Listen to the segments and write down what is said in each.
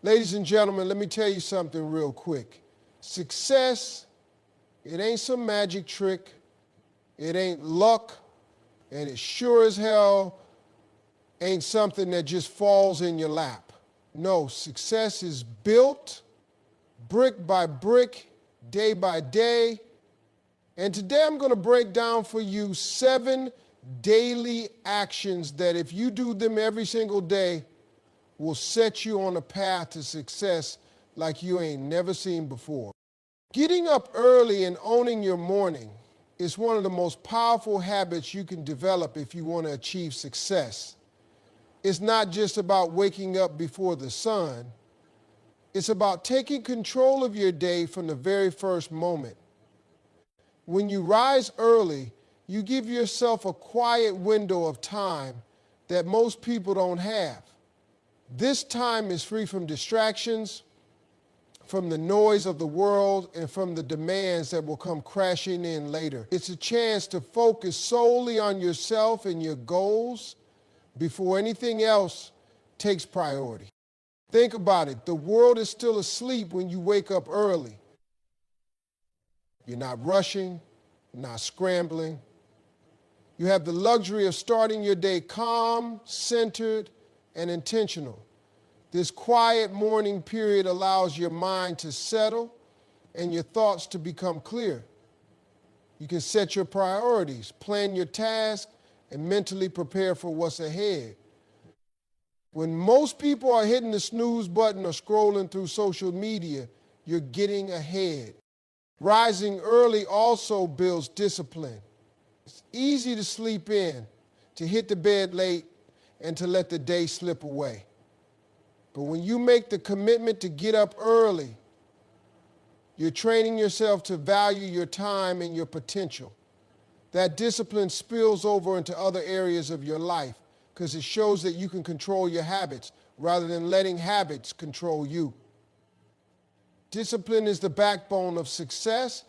Ladies and gentlemen, let me tell you something real quick. Success, it ain't some magic trick, it ain't luck, and it sure as hell ain't something that just falls in your lap. No, success is built brick by brick, day by day. And today I'm going to break down for you 7 daily actions that if you do them every single day will set you on a path to success like you ain't never seen before. Getting up early and owning your morning is one of the most powerful habits you can develop if you want to achieve success. It's not just about waking up before the sun. It's about taking control of your day from the very first moment. When you rise early, you give yourself a quiet window of time that most people don't have. This time is free from distractions, from the noise of the world, and from the demands that will come crashing in later. It's a chance to focus solely on yourself and your goals before anything else takes priority. Think about it. The world is still asleep when you wake up early. You're not rushing, not scrambling. You have the luxury of starting your day calm, centered, and intentional. This quiet morning period allows your mind to settle and your thoughts to become clear. You can set your priorities, plan your tasks, and mentally prepare for what's ahead. When most people are hitting the snooze button or scrolling through social media, you're getting ahead. Rising early also builds discipline. It's easy to sleep in, to hit the bed late, and to let the day slip away. But when you make the commitment to get up early, you're training yourself to value your time and your potential. That discipline spills over into other areas of your life because it shows that you can control your habits rather than letting habits control you. Discipline is the backbone of success,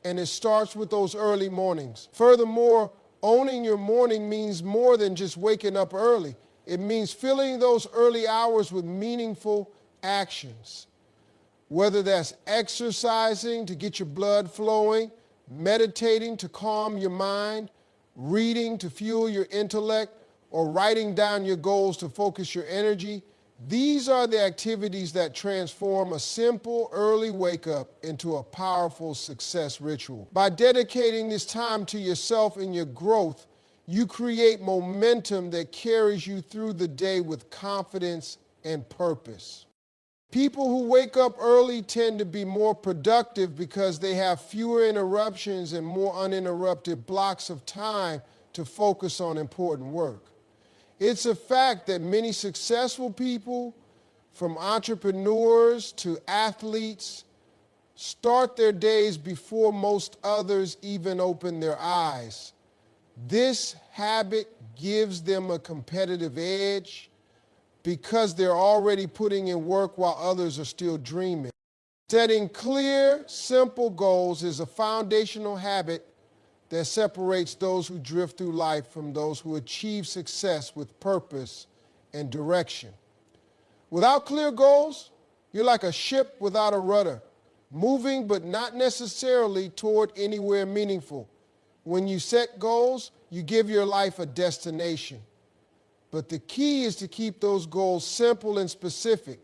and it starts with those early mornings. Furthermore, owning your morning means more than just waking up early. It means filling those early hours with meaningful actions. Whether that's exercising to get your blood flowing, meditating to calm your mind, reading to fuel your intellect, or writing down your goals to focus your energy, these are the activities that transform a simple early wake-up into a powerful success ritual. By dedicating this time to yourself and your growth, you create momentum that carries you through the day with confidence and purpose. People who wake up early tend to be more productive because they have fewer interruptions and more uninterrupted blocks of time to focus on important work. It's a fact that many successful people, from entrepreneurs to athletes, start their days before most others even open their eyes. This habit gives them a competitive edge because they're already putting in work while others are still dreaming. Setting clear, simple goals is a foundational habit that separates those who drift through life from those who achieve success with purpose and direction. Without clear goals, you're like a ship without a rudder, moving but not necessarily toward anywhere meaningful. When you set goals, you give your life a destination. But the key is to keep those goals simple and specific.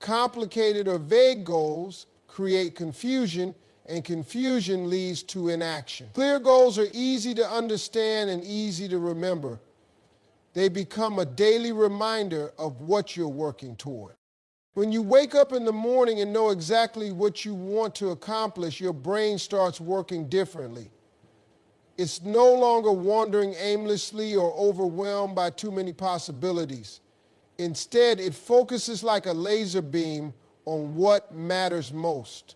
Complicated or vague goals create confusion, and confusion leads to inaction. Clear goals are easy to understand and easy to remember. They become a daily reminder of what you're working toward. When you wake up in the morning and know exactly what you want to accomplish, your brain starts working differently. It's no longer wandering aimlessly or overwhelmed by too many possibilities. Instead, it focuses like a laser beam on what matters most.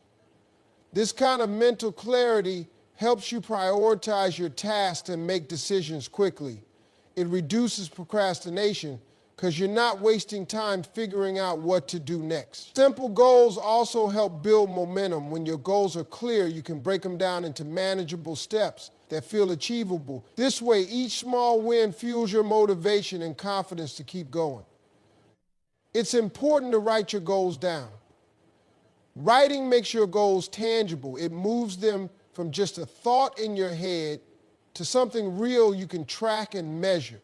This kind of mental clarity helps you prioritize your tasks and make decisions quickly. It reduces procrastination because you're not wasting time figuring out what to do next. Simple goals also help build momentum. When your goals are clear, you can break them down into manageable steps that feel achievable. This way, each small win fuels your motivation and confidence to keep going. It's important to write your goals down. Writing makes your goals tangible. It moves them from just a thought in your head to something real you can track and measure.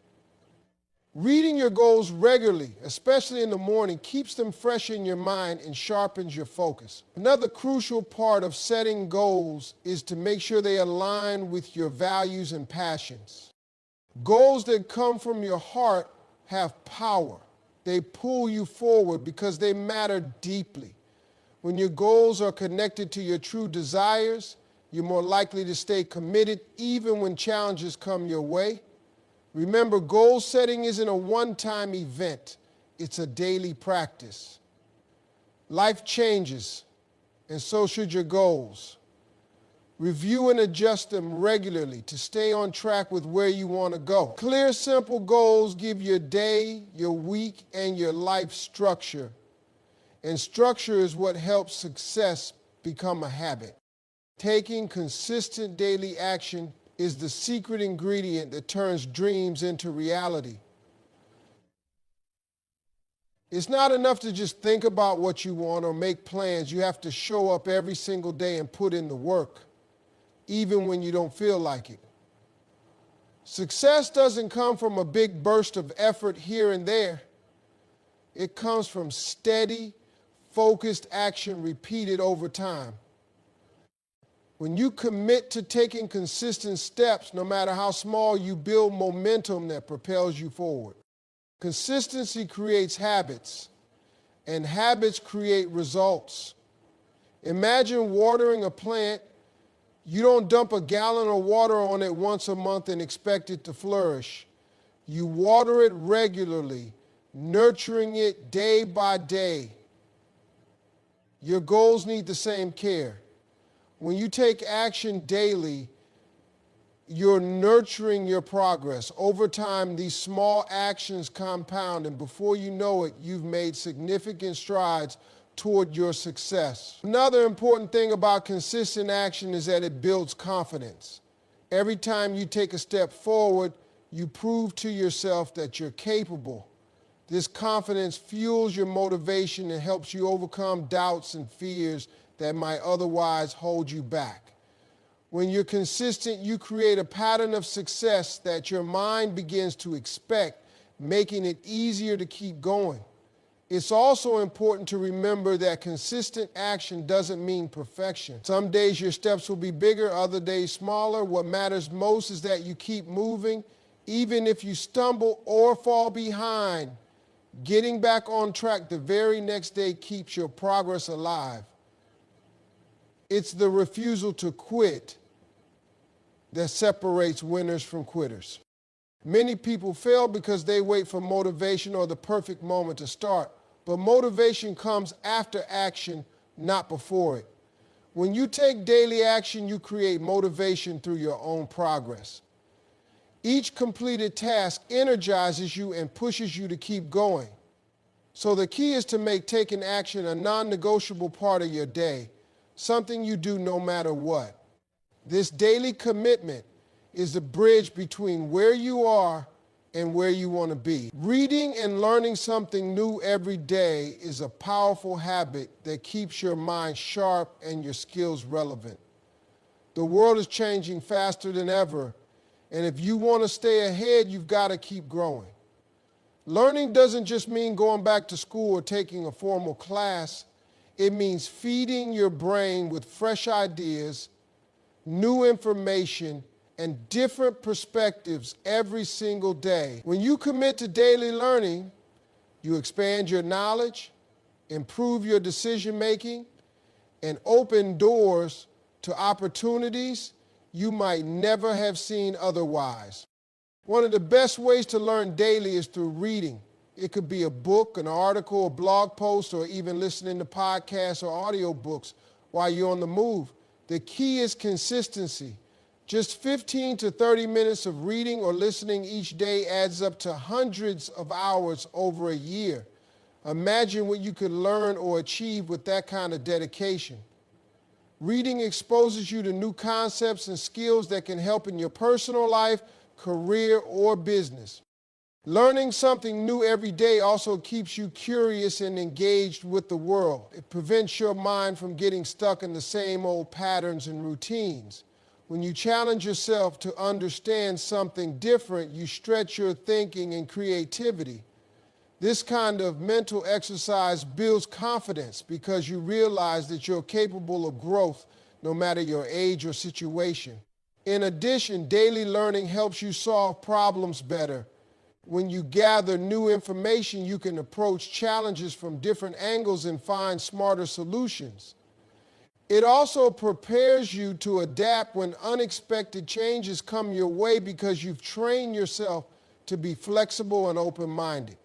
Reading your goals regularly, especially in the morning, keeps them fresh in your mind and sharpens your focus. Another crucial part of setting goals is to make sure they align with your values and passions. Goals that come from your heart have power. They pull you forward because they matter deeply. When your goals are connected to your true desires, you're more likely to stay committed even when challenges come your way. Remember, goal setting isn't a one-time event. It's a daily practice. Life changes, and so should your goals. Review and adjust them regularly to stay on track with where you want to go. Clear, simple goals give your day, your week, and your life structure. And structure is what helps success become a habit. Taking consistent daily action is the secret ingredient that turns dreams into reality. It's not enough to just think about what you want or make plans. You have to show up every single day and put in the work, even when you don't feel like it. Success doesn't come from a big burst of effort here and there. It comes from steady, focused action repeated over time. When you commit to taking consistent steps, no matter how small, you build momentum that propels you forward. Consistency creates habits, and habits create results. Imagine watering a plant. You don't dump a gallon of water on it once a month and expect it to flourish. You water it regularly, nurturing it day by day. Your goals need the same care. When you take action daily, you're nurturing your progress. Over time, these small actions compound, and before you know it, you've made significant strides toward your success. Another important thing about consistent action is that it builds confidence. Every time you take a step forward, you prove to yourself that you're capable. This confidence fuels your motivation and helps you overcome doubts and fears that might otherwise hold you back. When you're consistent, you create a pattern of success that your mind begins to expect, making it easier to keep going. It's also important to remember that consistent action doesn't mean perfection. Some days your steps will be bigger, other days smaller. What matters most is that you keep moving, even if you stumble or fall behind. Getting back on track the very next day keeps your progress alive. It's the refusal to quit that separates winners from quitters. Many people fail because they wait for motivation or the perfect moment to start. But motivation comes after action, not before it. When you take daily action, you create motivation through your own progress. Each completed task energizes you and pushes you to keep going. So the key is to make taking action a non-negotiable part of your day, something you do no matter what. This daily commitment is the bridge between where you are and where you want to be. Reading and learning something new every day is a powerful habit that keeps your mind sharp and your skills relevant. The world is changing faster than ever, and if you want to stay ahead, you've got to keep growing. Learning doesn't just mean going back to school or taking a formal class. It means feeding your brain with fresh ideas, new information, and different perspectives every single day. When you commit to daily learning, you expand your knowledge, improve your decision-making, and open doors to opportunities you might never have seen otherwise. One of the best ways to learn daily is through reading. It could be a book, an article, a blog post, or even listening to podcasts or audiobooks while you're on the move. The key is consistency. Just 15 to 30 minutes of reading or listening each day adds up to hundreds of hours over a year. Imagine what you could learn or achieve with that kind of dedication. Reading exposes you to new concepts and skills that can help in your personal life, career, or business. Learning something new every day also keeps you curious and engaged with the world. It prevents your mind from getting stuck in the same old patterns and routines. When you challenge yourself to understand something different, you stretch your thinking and creativity. This kind of mental exercise builds confidence because you realize that you're capable of growth no matter your age or situation. In addition, daily learning helps you solve problems better. When you gather new information, you can approach challenges from different angles and find smarter solutions. It also prepares you to adapt when unexpected changes come your way because you've trained yourself to be flexible and open-minded.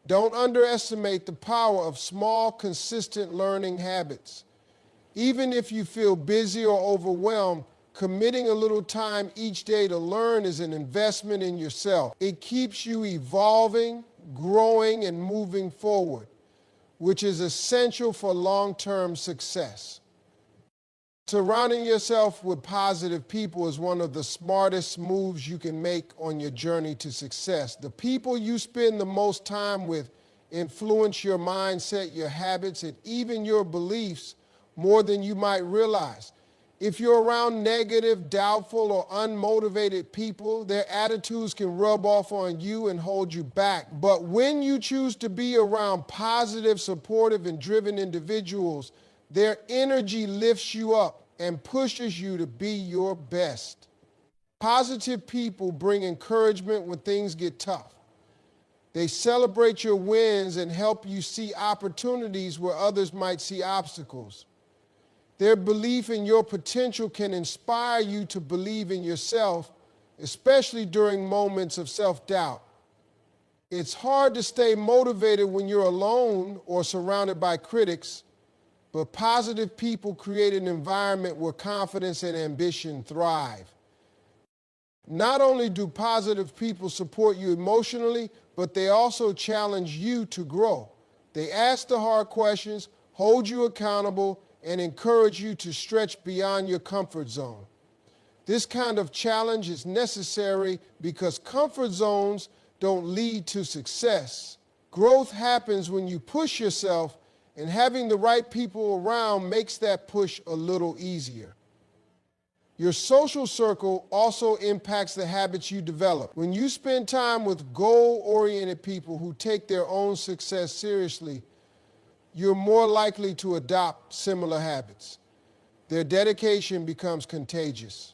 Don't underestimate the power of small, consistent learning habits. Even if you feel busy or overwhelmed, committing a little time each day to learn is an investment in yourself. It keeps you evolving, growing, and moving forward, which is essential for long-term success. Surrounding yourself with positive people is one of the smartest moves you can make on your journey to success. The people you spend the most time with influence your mindset, your habits, and even your beliefs more than you might realize. If you're around negative, doubtful, or unmotivated people, their attitudes can rub off on you and hold you back. But when you choose to be around positive, supportive, and driven individuals, their energy lifts you up and pushes you to be your best. Positive people bring encouragement when things get tough. They celebrate your wins and help you see opportunities where others might see obstacles. Their belief in your potential can inspire you to believe in yourself, especially during moments of self-doubt. It's hard to stay motivated when you're alone or surrounded by critics, but positive people create an environment where confidence and ambition thrive. Not only do positive people support you emotionally, but they also challenge you to grow. They ask the hard questions, hold you accountable, and encourage you to stretch beyond your comfort zone. This kind of challenge is necessary because comfort zones don't lead to success. Growth happens when you push yourself, and having the right people around makes that push a little easier. Your social circle also impacts the habits you develop. When you spend time with goal-oriented people who take their own success seriously, you're more likely to adopt similar habits. Their dedication becomes contagious.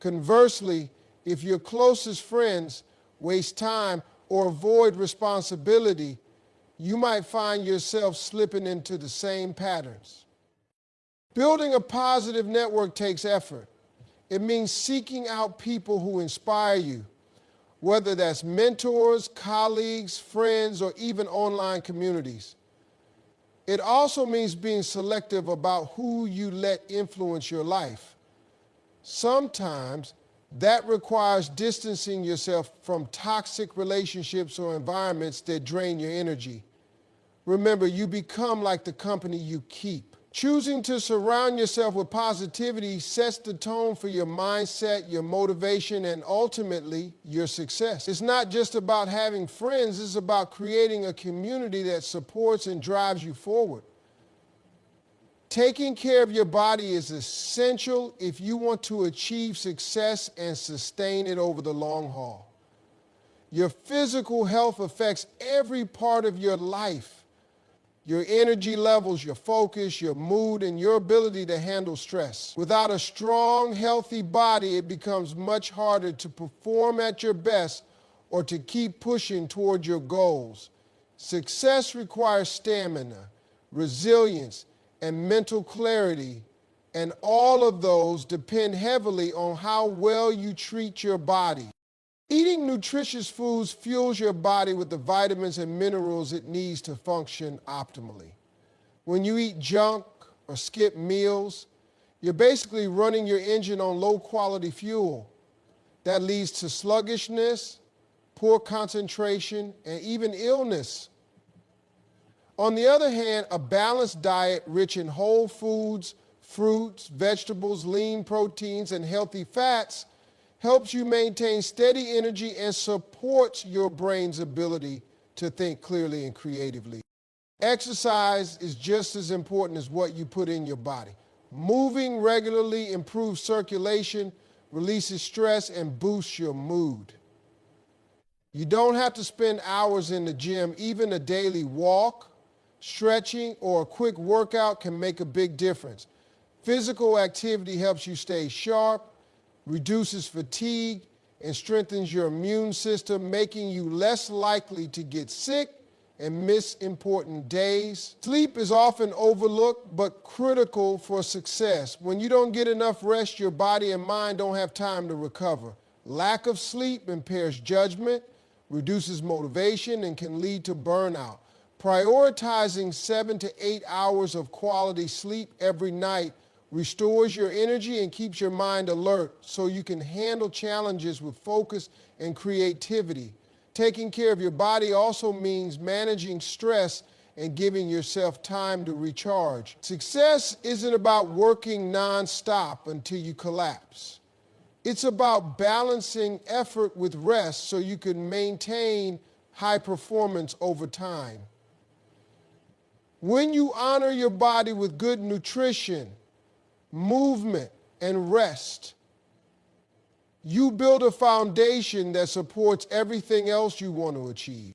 Conversely, if your closest friends waste time or avoid responsibility, you might find yourself slipping into the same patterns. Building a positive network takes effort. It means seeking out people who inspire you, whether that's mentors, colleagues, friends, or even online communities. It also means being selective about who you let influence your life. Sometimes that requires distancing yourself from toxic relationships or environments that drain your energy. Remember, you become like the company you keep. Choosing to surround yourself with positivity sets the tone for your mindset, your motivation, and ultimately your success. It's not just about having friends, it's about creating a community that supports and drives you forward. Taking care of your body is essential if you want to achieve success and sustain it over the long haul. Your physical health affects every part of your life. Your energy levels, your focus, your mood, and your ability to handle stress. Without a strong, healthy body, it becomes much harder to perform at your best or to keep pushing toward your goals. Success requires stamina, resilience, and mental clarity, and all of those depend heavily on how well you treat your body. Eating nutritious foods fuels your body with the vitamins and minerals it needs to function optimally. When you eat junk or skip meals, you're basically running your engine on low-quality fuel. That leads to sluggishness, poor concentration, and even illness. On the other hand, a balanced diet rich in whole foods, fruits, vegetables, lean proteins, and healthy fats helps you maintain steady energy and supports your brain's ability to think clearly and creatively. Exercise is just as important as what you put in your body. Moving regularly improves circulation, releases stress, and boosts your mood. You don't have to spend hours in the gym. Even a daily walk, stretching, or a quick workout can make a big difference. Physical activity helps you stay sharp, reduces fatigue, and strengthens your immune system, making you less likely to get sick and miss important days. Sleep is often overlooked but critical for success. When you don't get enough rest, your body and mind don't have time to recover. Lack of sleep impairs judgment, reduces motivation, and can lead to burnout. Prioritizing 7 to 8 hours of quality sleep every night restores your energy and keeps your mind alert so you can handle challenges with focus and creativity. Taking care of your body also means managing stress and giving yourself time to recharge. Success isn't about working nonstop until you collapse. It's about balancing effort with rest so you can maintain high performance over time. When you honor your body with good nutrition, movement, and rest, you build a foundation that supports everything else you want to achieve.